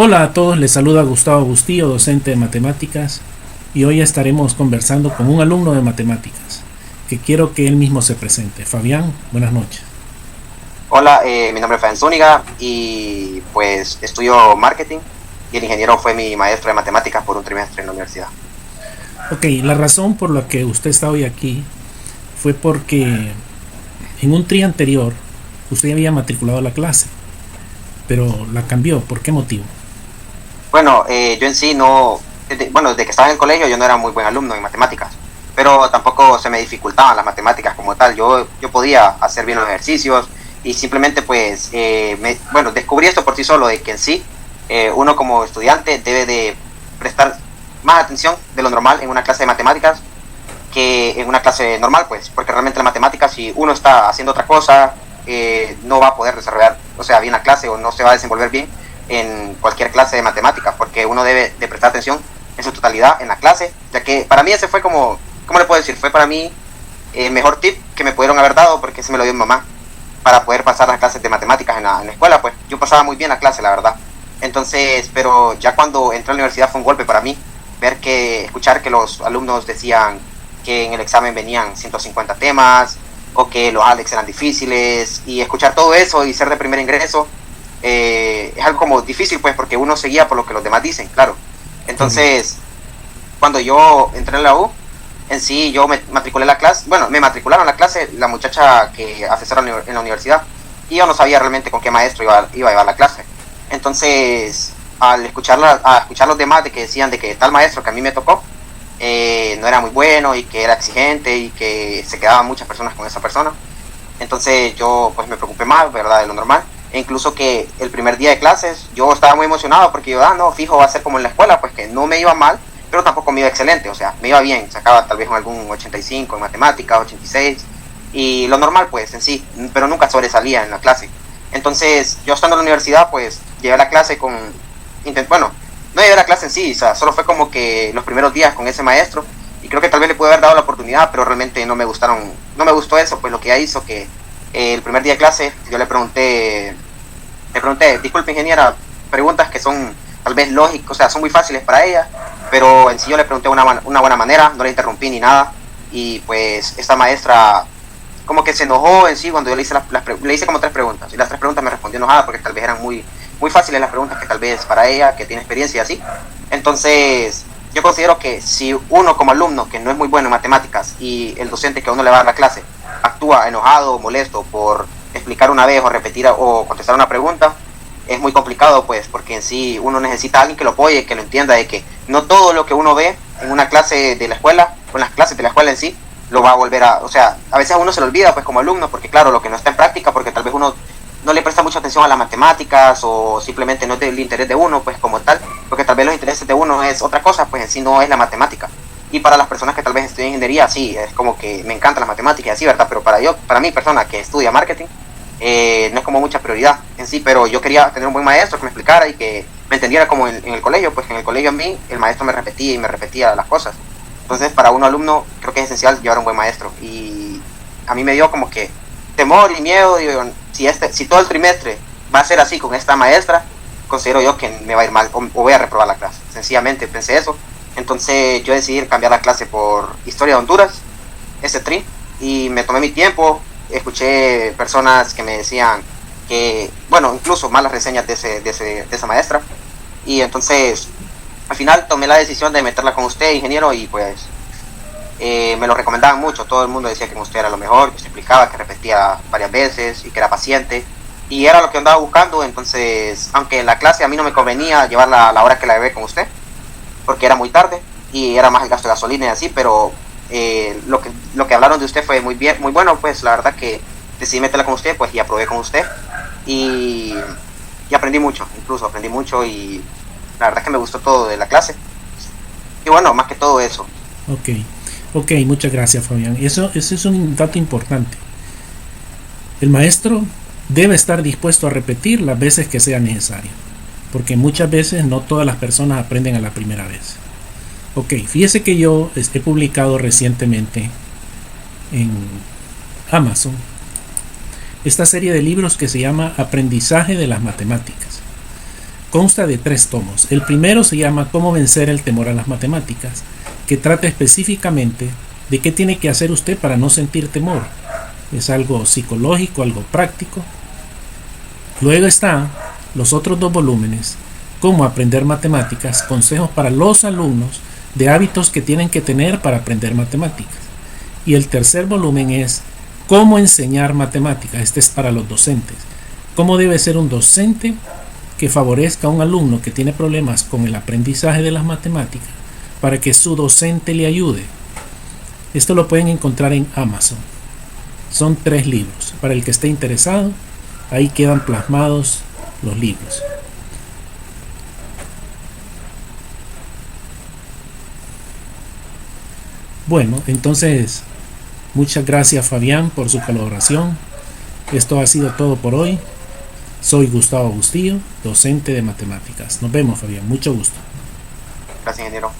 Hola a todos, les saluda Gustavo Bustillo, docente de matemáticas, y hoy estaremos conversando con un alumno de matemáticas, que quiero que él mismo se presente. Fabián, buenas noches. Hola, mi nombre es Fabián Zúñiga y pues estudio marketing y el ingeniero fue mi maestro de matemáticas por un trimestre en la universidad. Ok, la razón por la que usted está hoy aquí fue porque en un tri anterior usted había matriculado la clase, pero la cambió. ¿Por qué motivo? Bueno, yo en sí no, desde que estaba en el colegio yo no era muy buen alumno en matemáticas, pero tampoco se me dificultaban las matemáticas como tal. Yo podía hacer bien los ejercicios y simplemente pues, descubrí esto por sí solo, de que en sí uno como estudiante debe de prestar más atención de lo normal en una clase de matemáticas que en una clase normal, pues, porque realmente la matemática, si uno está haciendo otra cosa, no va a poder desarrollar, o sea, bien la clase o no se va a desenvolver bien en cualquier clase de matemáticas, porque uno debe de prestar atención en su totalidad en la clase, ya que para mí ese fue como, ¿cómo le puedo decir? Fue para mí el mejor tip que me pudieron haber dado, porque ese me lo dio mi mamá, para poder pasar las clases de matemáticas en la escuela, pues, yo pasaba muy bien la clase, la verdad. Entonces, pero ya cuando entré a la universidad fue un golpe para mí, escuchar que los alumnos decían que en el examen venían 150 temas o que los ALEX eran difíciles, y escuchar todo eso y ser de primer ingreso es algo como difícil, pues, porque uno seguía por lo que los demás dicen, claro. Entonces, cuando yo entré en la U, en sí yo me matriculé la clase, bueno, me matricularon la clase la muchacha que asesora en la universidad, y yo no sabía realmente con qué maestro iba a llevar la clase. Entonces, al escuchar los demás de que decían de que tal maestro que a mí me tocó no era muy bueno y que era exigente y que se quedaban muchas personas con esa persona, entonces yo pues me preocupé más, ¿verdad?, de lo normal. E incluso que el primer día de clases yo estaba muy emocionado porque yo, no, fijo, va a ser como en la escuela, pues que no me iba mal, pero tampoco me iba excelente, o sea, me iba bien, sacaba tal vez algún 85 en matemáticas, 86, y lo normal pues en sí, pero nunca sobresalía en la clase. Entonces yo estando en la universidad pues llevé la clase bueno, no llevé la clase en sí, o sea, solo fue como que los primeros días con ese maestro, y creo que tal vez le pude haber dado la oportunidad, pero realmente no me gustó eso, pues lo que ya hizo que el primer día de clase yo le pregunté, disculpe ingeniera, preguntas que son tal vez lógicas, o sea, son muy fáciles para ella, pero en sí yo le pregunté de una buena manera, no le interrumpí ni nada, y pues esta maestra como que se enojó en sí cuando yo le hice como tres preguntas, y las tres preguntas me respondió enojada porque tal vez eran muy fáciles las preguntas, que tal vez para ella, que tiene experiencia y así. Entonces, yo considero que si uno como alumno que no es muy bueno en matemáticas y el docente que a uno le va a dar la clase actúa enojado o molesto por explicar una vez o repetir o contestar una pregunta, es muy complicado, pues, porque en sí uno necesita a alguien que lo apoye, que lo entienda, de que no todo lo que uno ve en una clase de la escuela, o en las clases de la escuela en sí, lo va a volver o sea, a veces a uno se lo olvida, pues, como alumno, porque claro, lo que no está en práctica, porque tal vez uno no le presta mucha atención a las matemáticas o simplemente no es del interés de uno, pues, como tal, porque tal vez los intereses de uno es otra cosa, pues en sí no es la matemática. Y para las personas que tal vez estudian ingeniería, sí, es como que me encantan las matemáticas y así, ¿verdad? Pero para mí, persona que estudia marketing, no es como mucha prioridad en sí, pero yo quería tener un buen maestro que me explicara y que me entendiera como en el colegio, pues en el colegio a mí el maestro me repetía y me repetía las cosas. Entonces, para un alumno creo que es esencial llevar un buen maestro, y a mí me dio como que temor y miedo, digo, si todo el trimestre va a ser así con esta maestra, considero yo que me va a ir mal o voy a reprobar la clase. Sencillamente pensé eso. Entonces yo decidí cambiar la clase por Historia de Honduras, ese tri, y me tomé mi tiempo, escuché personas que me decían que, bueno, incluso malas reseñas de esa maestra, y entonces al final tomé la decisión de meterla con usted, ingeniero, y pues me lo recomendaban mucho, todo el mundo decía que usted era lo mejor, que usted explicaba, que repetía varias veces y que era paciente, y era lo que andaba buscando. Entonces, aunque la clase a mí no me convenía llevarla a la hora que la llevé con usted, porque era muy tarde y era más el gasto de gasolina y así, pero lo que hablaron de usted fue muy bien, muy bueno, pues la verdad que decidí meterla con usted, pues, y aprobé con usted, y, y aprendí mucho, incluso aprendí mucho, y la verdad que me gustó todo de la clase, y bueno, más que todo eso. Ok, ok, muchas gracias Fabián. Eso es un dato importante. El maestro debe estar dispuesto a repetir las veces que sea necesario, porque muchas veces no todas las personas aprenden a la primera vez. Ok, fíjese que yo he publicado recientemente en Amazon esta serie de libros que se llama Aprendizaje de las Matemáticas. consta de 3 tomos. El primero se llama Cómo vencer el temor a las matemáticas, que trata específicamente de qué tiene que hacer usted para no sentir temor. Es algo psicológico, algo práctico. Luego están los otros 2 volúmenes, Cómo aprender matemáticas, consejos para los alumnos de hábitos que tienen que tener para aprender matemáticas. Y el tercer volumen es Cómo enseñar matemáticas. Este es para los docentes. Cómo debe ser un docente que favorezca a un alumno que tiene problemas con el aprendizaje de las matemáticas para que su docente le ayude. Esto lo pueden encontrar en Amazon. Son 3 libros. Para el que esté interesado, ahí quedan plasmados los libros. Bueno, entonces, muchas gracias Fabián por su colaboración. Esto ha sido todo por hoy. Soy Gustavo Bustillo, docente de matemáticas. Nos vemos, Fabián. Mucho gusto. Gracias, ingeniero.